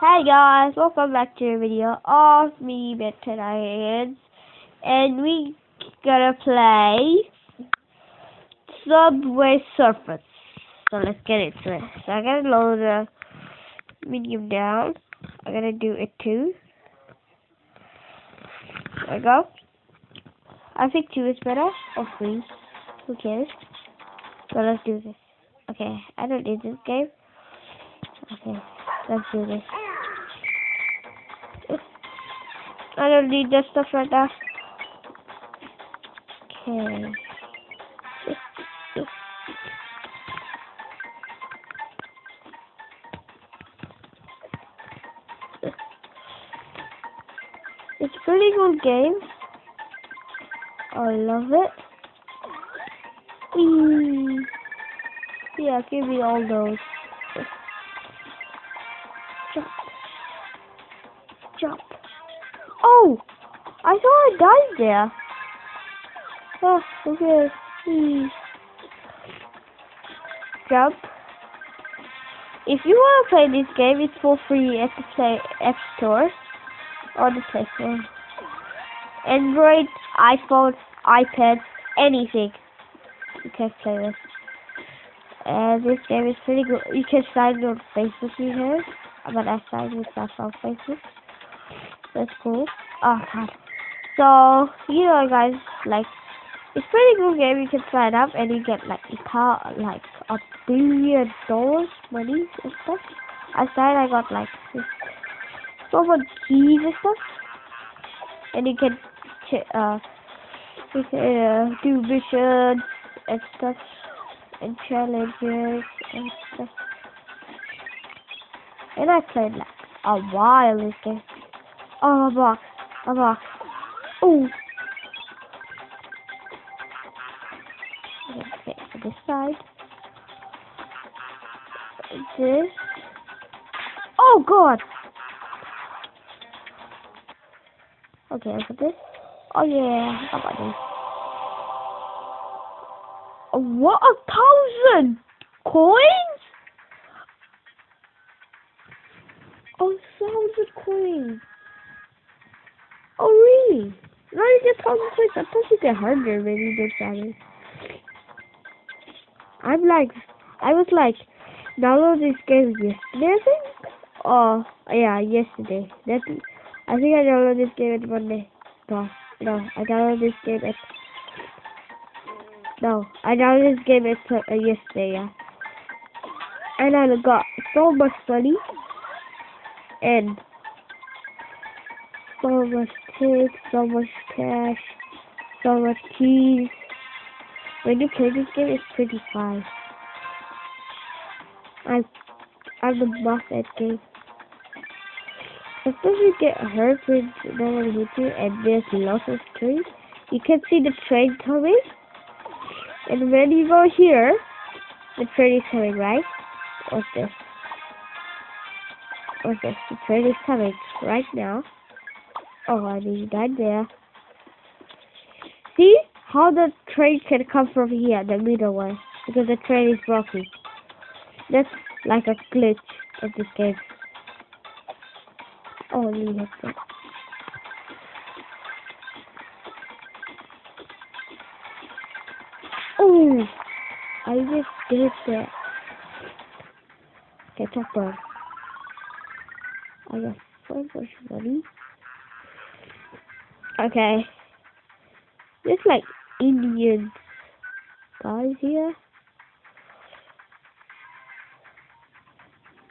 Hey guys, welcome back to a video of me, Veterans, and we gonna play Subway Surfers. So let's get into it. So I'm gonna lower the medium down. I'm gonna do it too. There we go. I think 2 is better, or 3. Who cares? So let's do this. Okay, I don't need this game. Okay, let's do this. I don't need that stuff right now. Okay. It's a pretty good game. I love it. Whee! Yeah, give me all those. Jump. Jump. Oh! I thought I died there. Oh, okay. Whee! Jump. If you want to play this game, it's for free at the App Store or the Play Store. Android, iPhone, iPad, anything you can play with. And this game is pretty good. You can sign on Facebook here, but I signed with stuff on Facebook. That's cool. Oh god. So you know, guys, like it's pretty good game. You can sign up and you get like $1 billion money and stuff. I got like so much keys and stuff, and you can do missions and stuff and challenges and stuff. And I played like a while this game. Oh, a box. Ooh. Okay, for this side. This. Oh god. Okay, for this. Oh yeah, how about this? What, 1,000 coins? 1,000 coins. Oh really? Now you get 1,000 coins. I thought you get 100 when you did that. I was like, download this game yesterday, I think. Oh yeah, yesterday. I think I downloaded this game at Monday. No, I downloaded this game at. No, I downloaded this game at yesterday. Yeah, and I got so much money and so much tips, so much cash, so much keys. When you play this game, it's pretty fun. I'm the boss at game. Suppose you get hurt when no one hits you and there's lots of trains. You can see the train coming. And when you go here, the train is coming, right? What's this? The train is coming right now. Oh, I just died there. See how the train can come from here, the middle one, because the train is broken. That's like a glitch of this game. Oh, really? That's it. Oh, I just did that. Okay, chopper. I got so much money. Okay. There's like Indian guys here.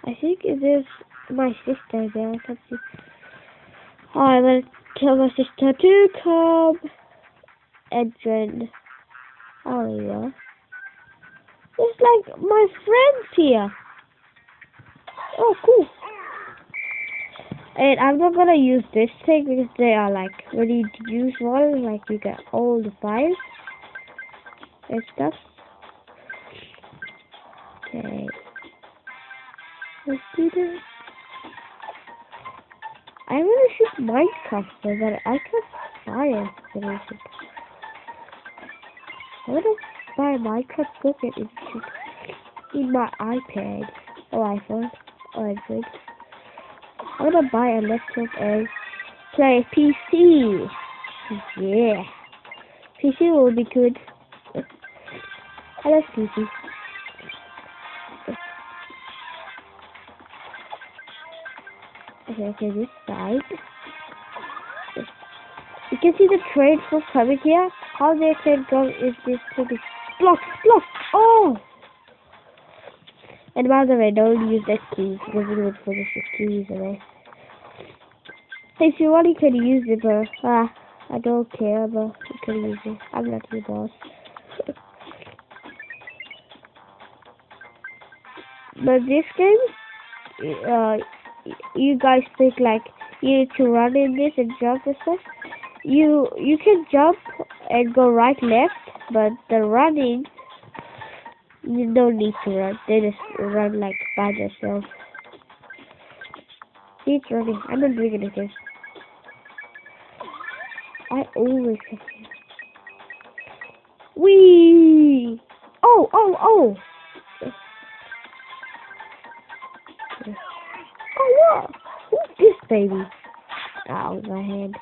I think it is my sister there. I can see. Oh, I'm gonna tell my sister to come and join. Oh yeah. It's like my friends here. Oh, cool. And I'm not gonna use this thing because they are like, when you use one, like you get all the files and stuff. Okay. Let's do this. I want to shoot Minecraft, but I can't buy it. I want to buy a Minecraft Pocket in my iPad or iPhone or Android. I'm gonna buy a laptop and play PC. Yeah, PC will be good. I love PC. Okay, this side. You can see the train from coming here. How they can go is this to the block. Oh! And by the way, don't use that key because it would finish the keys away. If you want, you can use it, but I don't care, but you can use it. I'm not your boss. But this game, you guys think like you need to run in this and jump and stuff. You can jump and go right left, but the running you don't need to run. They just run like by themselves. See, it's running. I'm not doing anything. I always have to. Wee! Oh! Oh, what? Who's this baby? Ow, my head.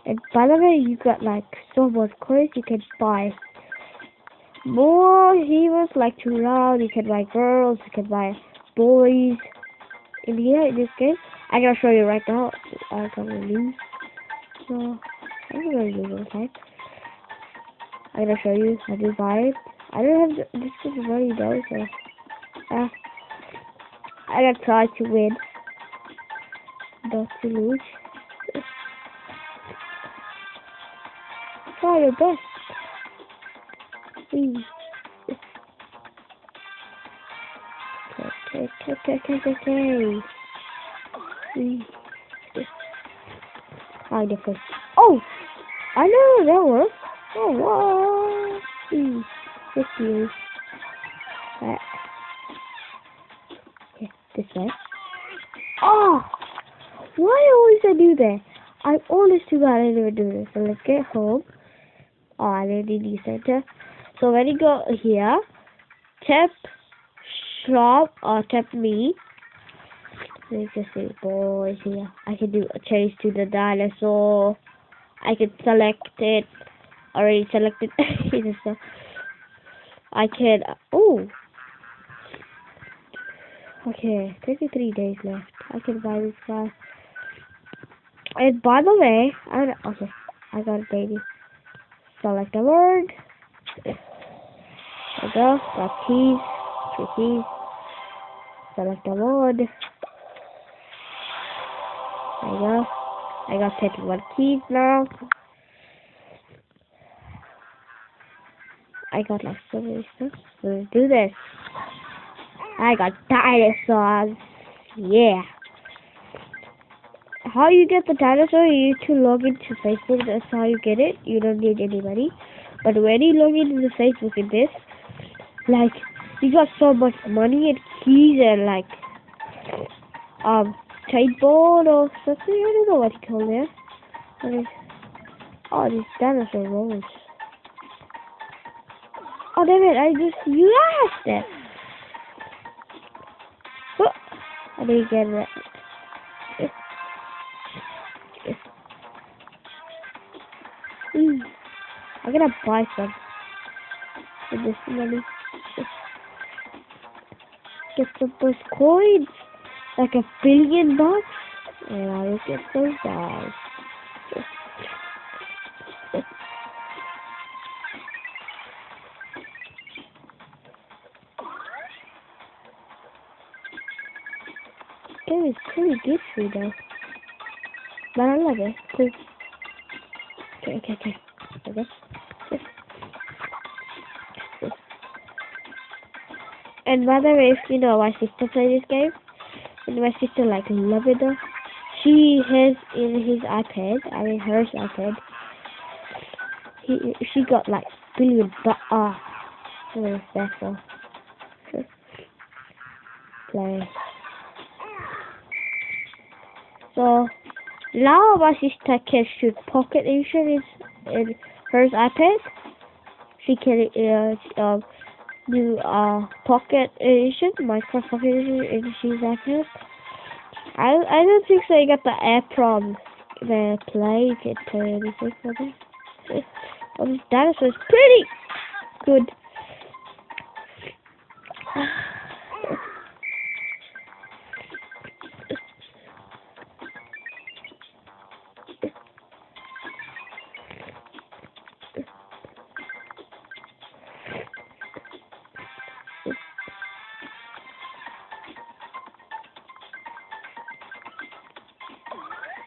And by the way, you got like so much coins you can buy more heroes like to run. You can buy girls, you can buy boys. In here, in this game, I'm gonna show you right now. I'm gonna lose. So, I'm gonna lose, okay? I'm gonna show you how to buy it. I don't have this is money though, so I'm gonna try to win, not to lose. Try your best. Please. Okay. Find it first. Oh! I know that works. Oh, what? Thank you. Okay, this way. Oh! Why always I do that? I always do that. I never do this. So let's get home. Oh, I need the center. So when you go here, tap shop or tap me. You can see boys here. I can do a chase to the dinosaur. I can select it. Already selected. So I can. Oh. Okay, 23 days left. I can buy this guy. And by the way, I got a baby. Select a word. There we go. Got keys. 3 keys. Select a word. There you go. I got 31 keys now. I got like so many stuff. So let's do this. I got dinosaurs. Yeah. How you get the dinosaur? You need to log into Facebook. That's how you get it. You don't need anybody. But when you log into Facebook in this, like you got so much money and keys and like skateboard or something. I don't know what you call it. Oh, these dinosaur rolls. Oh, damn it! I just used it. Oh, I didn't get it. I'm gonna buy some with this money. Get some those coins, like $1 billion, and I will get those guys. Game is pretty good for you though, but I love it. Cool. Okay. And by the way, if you know my sister plays this game, and my sister like love it though. She has in his iPad, hers iPad. She got like billion, but that's all. Play. So now my sister can shoot pocket edition in hers iPad. She can do Pocket Edition, Minecraft Pocket Edition, she's accurate. I don't think so. I got the app from the play. You can play anything for this. This dinosaur is pretty good.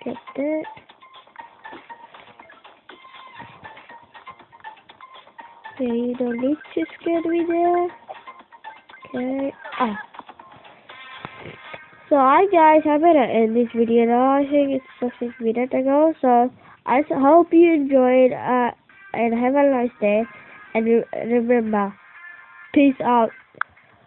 Get that. Yeah, you don't need to scare me there. Okay. So hi guys, I better end this video now. I think it's just 6 minutes ago. So I hope you enjoyed and have a nice day. And remember, peace out.